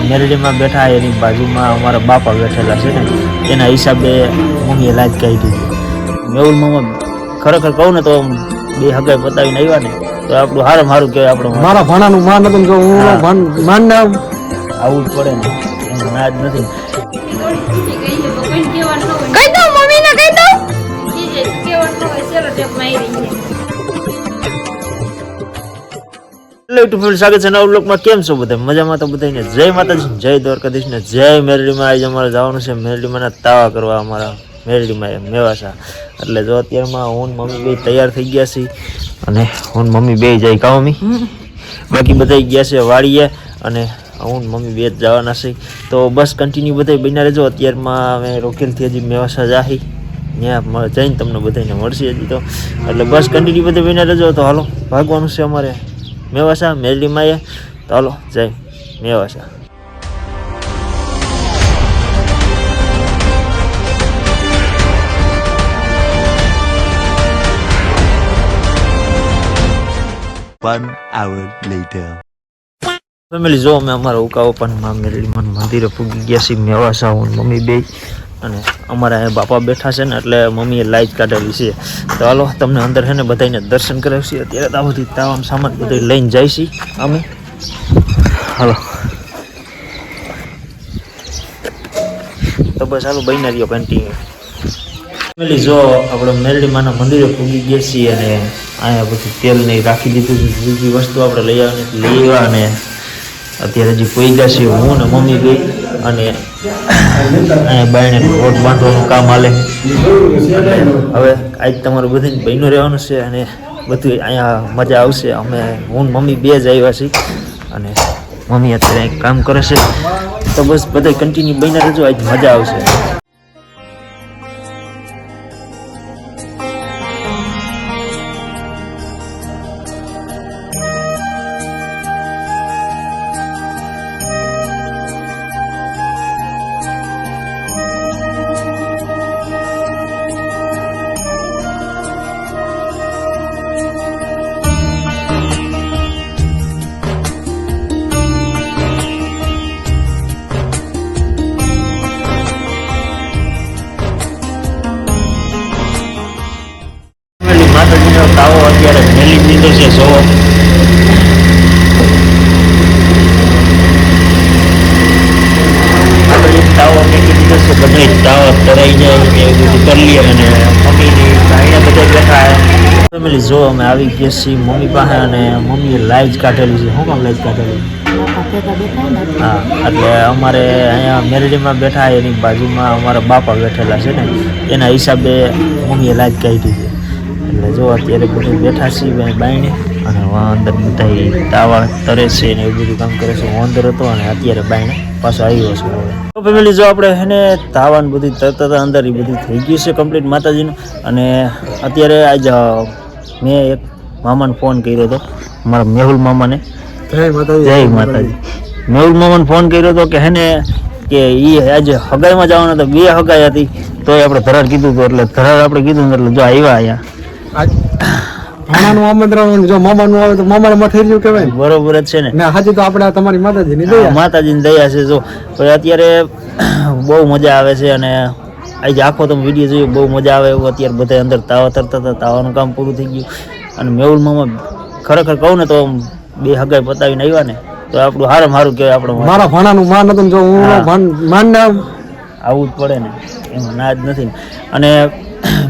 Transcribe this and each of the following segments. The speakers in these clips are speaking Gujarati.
મેરડીમાં બેઠા એની બાજુમાં અમારા બાપા બેઠેલા છે ને એના હિસાબે મમ્મીએ લાજ કાઢી. મેહુલ મામા ખરેખર કહું ને તો બે હગાઈ પતાવીને આવ્યા ને તો આપણું સારું સારું કહેવાય. આપણું મારા ભાણાનું માન હતું જો હું માન ને આવું જ પડે ને એમ ના જ નથી. સ્વાગત છે નવા બ્લોગમાં. કેમ છો બધા? મજામાં તો બધાને જય માતાજી, જય દ્વારકાધીશ ને જય મેરડીમાં. આજે અમારે જવાનું છે મેરડીમાં તાવા કરવા, અમારા મેરડીમાં મેવાસા. એટલે જો અત્યારમાં હું મમ્મી બે તૈયાર થઈ ગયા છીએ અને હું મમ્મી બે જાય કા મમ્મી, બાકી બધા ગયા છે વાડીએ અને હું મમ્મી બે જ જવાના છે. તો બસ કન્ટિન્યુ બધા બન્યા રહેજો. અત્યારમાં અમે રોકેલથી હજી મેવાસા જાહી, ત્યાં જઈને તમને બધાને મળશે હજી તો. એટલે બસ કન્ટિન્યુ બધા બન્યા રહેજો. તો હાલો ભાગવાનું છે અમારે મેવાસા મેરડીમાં એ. તો હાલો જય મેવાસા. ફેમિલી જો અમે અમારા ઉકાઓ પણ મેરડીમાં મંદિરે પૂગી ગયા છીએ મેવાસા, હું મમ્મી બે અને અમારા અહીંયા બાપા બેઠા છે ને એટલે મમ્મીએ લાઈટ કાઢેલી છે. તો હાલો તમને અંદર છે ને બધાને દર્શન કરાવશે. અત્યારે આ બધી તાવામાં સામાન બધું લઈને જાય છે અમે. હાલો તો બસ હાલો બન્યા રહ્યો કન્ટિન્યુ. ફેમિલી જો આપણે મેરડીમાના મંદિરે પૂગી ગયા છીએ અને અહીંયા બધું તેલ ને રાખી દીધું છે. બીજી વસ્તુ આપણે લઈ આવ્યા અને અત્યારે હજી પોઈ ગયા છીએ હું ને મમ્મી ગઈ અને અહીંયા બાયણે રોટ બાંધવાનું કામ હાલે. હવે આજ તમારું બધાને બહેનું રહેવાનું છે અને બધું અહીંયા મજા આવશે. અમે હું મમ્મી બે જ આવ્યા છીએ અને મમ્મી અત્યારે એક કામ કરે છે. તો બસ બધા કન્ટિન્યુ બન્યા રહેજો, આજ મજા આવશે. માતાજીનો તાવો અત્યારે મેલી દીધો છે. જોવો માતાજી તાવો મેકી દીધો છે. બધા તાવો તરાઈ જાય ને એવું બધું કરી લઈએ અને મમ્મીની ભાઈને બધા બેઠા. ફેમિલી જો અમે આવી ગયા છીએ મમ્મી પાસે અને મમ્મીએ લાઈજ કાઢેલી છે. શું કામ લાઈજ કાઢેલી? હા, એટલે અમારે અહીંયા મેરડીમાં બેઠા એની બાજુમાં અમારા બાપા બેઠેલા છે ને એના હિસાબે મમ્મીએ લાઈજ કાઢી છે. એટલે જો અત્યારે બધું બેઠા છીએ બાયણે અને અંદર બધા તાવા તરે છે ને એવું બધું કામ કરે છે. હું અંદર હતો અને અત્યારે બાયણે પાછો આવ્યો છું. તો ફેમિલી જો આપણે એને તાવાનું બધું તરતા અંદર એ બધું થઈ ગયું છે કમ્પ્લીટ માતાજીનું. અને અત્યારે આજ મેં એક મામાને ફોન કર્યો હતો, મારા મેહુલ મામાને. જય માતાજી. મેહુલ મામાને ફોન કર્યો હતો કે હેને કે એ આજે હગાઈમાં જવાના હતા. બે હગાઈ હતી તોય આપણે ધરાર કીધું હતું એટલે ધરાર આપણે કીધું એટલે જો આવ્યા અહીંયા. ભાણાનું આમંત્રણ જો મામાનું આવે તો મામાને માં થઈ ગયું કહેવાય. બરોબર જ છે ને. હાજી તો આપણે તમારી માતાજીની દયા, માતાજીની દયા છે. જો અત્યારે બહુ મજા આવે છે અને આજે આખો તમે વિડીયો જોયો બહુ મજા આવે એવું. અત્યારે બધા અંદર તાવા તરતા હતા, તાવાનું કામ પૂરું થઈ ગયું અને મેહુલ મામા ખરેખર કહું ને તો બે હગાઈ પતાવીને આવ્યા ને તો આપણું સારું સારું કહેવાય. આપણું મારા ભાણાનું માન હતું જો હું માન ને આવું જ પડે ને એમાં ના જ નથી. અને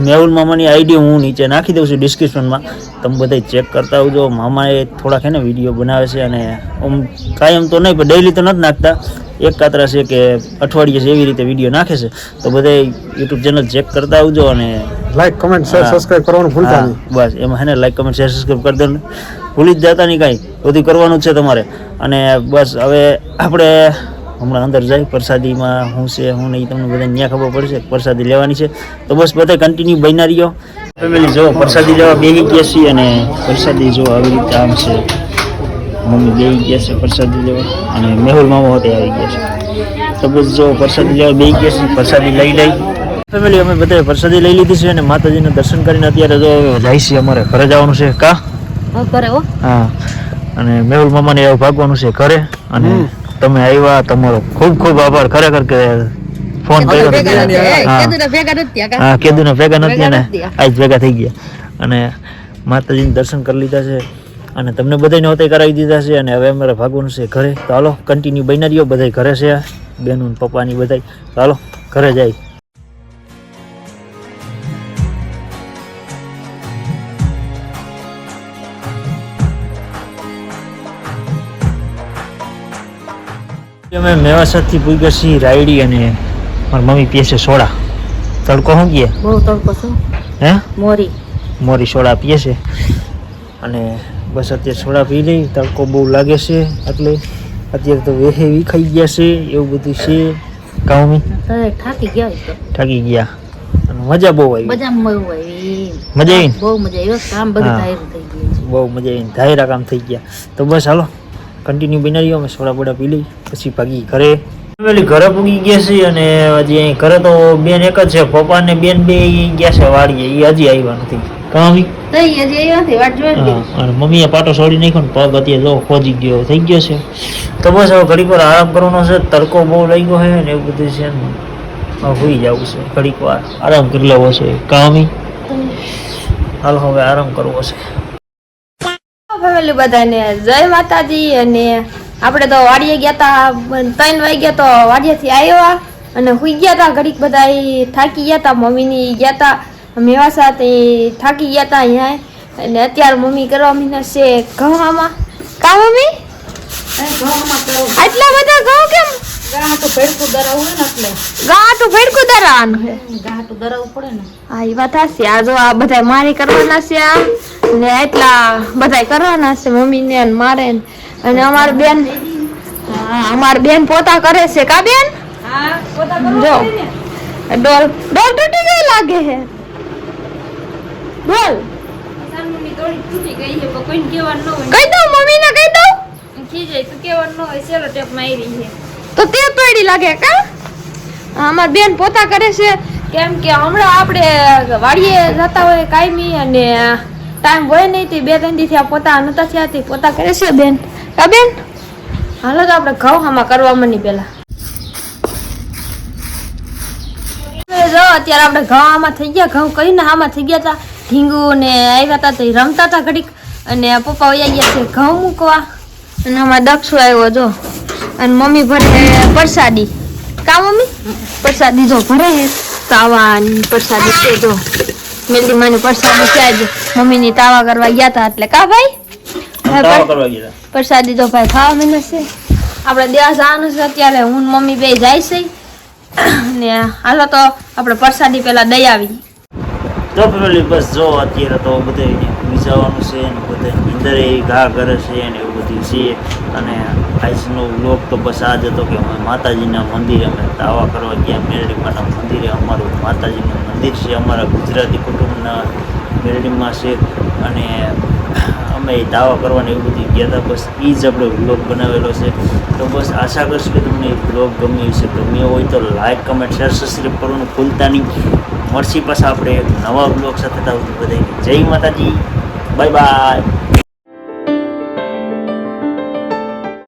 મેહુલ મામાની આઈડી હું નીચે નાખી દઉં છું ડિસ્ક્રિપ્શનમાં, તમે બધા ચેક કરતા આવજો. મામાએ થોડાક એને વિડીયો બનાવે છે અને આમ કાયમ તો નહીં પણ ડેઈલી તો નથી નાખતા, એક કાતરા છે કે અઠવાડિયે છે એવી રીતે વિડીયો નાખે છે. તો બધા યુટ્યુબ ચેનલ ચેક કરતા આવજો અને લાઈક કમેન્ટ શેર સબસ્ક્રાઇબ કરવાનું ભૂલતા નહીં. બસ એમાં હે ને લાઈક કમેન્ટ શેર સબસ્ક્રાઇબ કરી દો ને ભૂલી જ જતા નહીં, કાંઈ બધું કરવાનું જ છે તમારે. અને બસ હવે આપણે હમણાં અંદર જાય પ્રસાદીમાં શું છે શું નહીં તમને બધાને ત્યાં ખબર પડશે. પ્રસાદી લેવાની છે તો બસ બધા કન્ટિન્યુ બન્યા રહ્યો. ફેમિલી જો પ્રસાદી લેવા બેસી ગયા છીએ અને પ્રસાદી જો આવી રીતે આમ છે. મમ્મી બેસી ગયા છે પ્રસાદી લેવા અને મેહુલ મામા હોતે આવી ગયા છે. તો બસ જો પ્રસાદી લેવા બેસી ગયા છે, પ્રસાદી લઈ લઈ. ફેમિલી અમે બધાએ પ્રસાદી લઈ લીધી છે અને માતાજીના દર્શન કરીને અત્યારે જો જાય છે અમારે ઘરે જવાનું છે. કા ઘરે? હા, અને મેહુલ મામાને એવું ભાગવાનું છે ઘરે અને તમે આવ્યા, તમારો ખૂબ ખૂબ આભાર ખરેખર કે ફોન કર્યો. હા, કેદુના ભેગા નથી અને આજ ભેગા થઈ ગયા અને માતાજીના દર્શન કરી લીધા છે અને તમને બધાને હોતે કરાવી દીધા છે અને હવે અમારે ભાગવાનું છે ઘરે. તો હાલો કન્ટિન્યુ બની રહ્યો, બધા ઘરે છે, બેનું પપ્પાની બધા. તો હાલો ઘરે જાય. અમે મેવાસાથી પૂગ્યા છીએ રાયડી અને મારી મમ્મી પીએ છે સોડા. તડકો શું કહે? બહુ તડકો છે. હે? મોરી સોડા પીએ છે અને બસ અત્યારે સોડા પી લઈ. તડકો બહુ લાગે છે એટલે અત્યારે તો વેહે વિખાઈ ગયા છે, એવું બધું છે. કામી થાકી ગયા અને મજા બહુ આવી. મજા આવી? બહુ મજા આવી. કામ બધું ધાયર થઈ ગયું. બહુ મજા આવી, ધાયરા કામ થઈ ગયા. તો બસ હાલો કન્ટિન્યુ બનાવી. અમે સોડા બોડા પી લઈ પછી ભાગી ઘરે. ફેમિલી ઘરે પૂગી ગયા છે અને હજી અહીં ઘરે તો બેન એક જ છે, પપ્પા ને બેન બે ગયા છે વાડીએ, એ હજી આવ્યા નથી. કામી અને મમ્મીએ પાટો છોડી નાખ્યો ને પગ અત્યારે જો ખોજી ગયો થઈ ગયો છે. તો બસ હવે ઘડીક વાર આરામ કરવાનો છે. તડકો બહુ લાગ્યો છે ને એવું બધું છે ને હવે સુઈ જવું છે, ઘડીક વાર આરામ કરી લેવો છે. કામી હાલ હવે આરામ કરવો છે. ફેમિલી બધાને જય માતાજી. અને આપણે તો વાડીએ ગયા તા, 3 વાગ્યા તો વાડીએથી આવ્યા અને સુઈ ગયા તા ઘડીક. બધા થાકી ગયા તા, મમ્મીની ગયા તા મેવાસા તે થાકી ગયા તા અહીંયા. અને અત્યારે મમ્મી કરવા મીના છે ઘઉંમાં. કા મમ્મી આટલા બધા ઘઉં કેમ? ગાંઠું ભેડકું દરાવું ને એટલે ગાંઠું ભેડકું દરાવાનું છે. ગાંઠું દરાવું પડે ને. હા એ વાત હશે. આ જો આ બધા મારી કરવાના છે આ ને એટલા બધા કરવાના છે મમ્મી ને મારે ને. અને અમારી બેન, હા અમારી બેન પોતા કરે છે. કા બેન? હા, પોતા જો ડોલ તૂટી ગઈ લાગે છે. બોલ સાનમુની દોડી તૂટી ગઈ છે, પણ કોઈને કહેવાનું ન હોય. કહી દઉં મમ્મી ને કહી દઉં ખીજાય તો કહેવાનું ન હોય. સેલો ટેપ મારી છે. તો તે તોડી લાગે. કા અમારી બેન પોતા કરે છે કેમ કે હમણાં આપણે વાડીએ જતા હોય કાયમી અને ટાઈમ હોય નહીં તે 2-3 દી થયા પોતા નતા થયા તે પોતા કરે છે બેન. કા બેન? હાલો તો આપણે ઘઉં હામાં કરવા મની પેલા. જો અત્યારે આપણે ઘઉં આમાં થઈ ગયા. ઘઉં કરીને આમાં થઈ ગયા હતા. ઢીંગુ ને આવ્યા હતા તો રમતા હતા ઘડીક અને પપ્પા વયા ગયા છે ઘઉં મૂકવા. અને આમાં દક્ષુ આવ્યો જો. અને મમ્મી ભરે પ્રસાદી. કા મમ્મી? પ્રસાદી જો ભરે તાવાની પ્રસાદી છે જો. મેલડી માની પ્રસાદી છે આજે. મમ્મીની તાવા કરવા ગયા હતા એટલે. કા ભાઈ? પ્રસાદી તો ભાઈ ખાવા મીને છે. આપણે દેવા જવાનું છે અત્યારે. હું ને મમ્મી બે જાય છે ને હાલો તો આપણે પ્રસાદી પેલા દઈ આવી. તો ફેમિલી બસ જો અત્યારે તો બધે વિચારવાનું છે ને બધે નીંદરે ઘા કરે છે ને એવું બધું છે. અને આજનો વ્લોગ તો બસ આ જ હતો કે અમે માતાજીના મંદિરે અમે દાવા કરવા ગયા. મેરડીમાના મંદિરે અમારું માતાજીનું મંદિર છે, અમારા ગુજરાતી કુટુંબના મેરડીમાં છે અને અમે દાવા કરવાની એવું બધું ગયા હતા. બસ એ જ આપણે વ્લોગ બનાવેલો છે. તો બસ આશા કરશું કે તમને એ વ્લોગ ગમ્યું છે. ગમ્યો હોય તો લાઈક, કમેન્ટ, શેર, સબસ્ક્રાઈબ કરવાનું ભૂલતા નહીં. મળશી પાછા આપણે નવા વ્લોગ સાથે. બધા જય માતાજી, બાય બાય.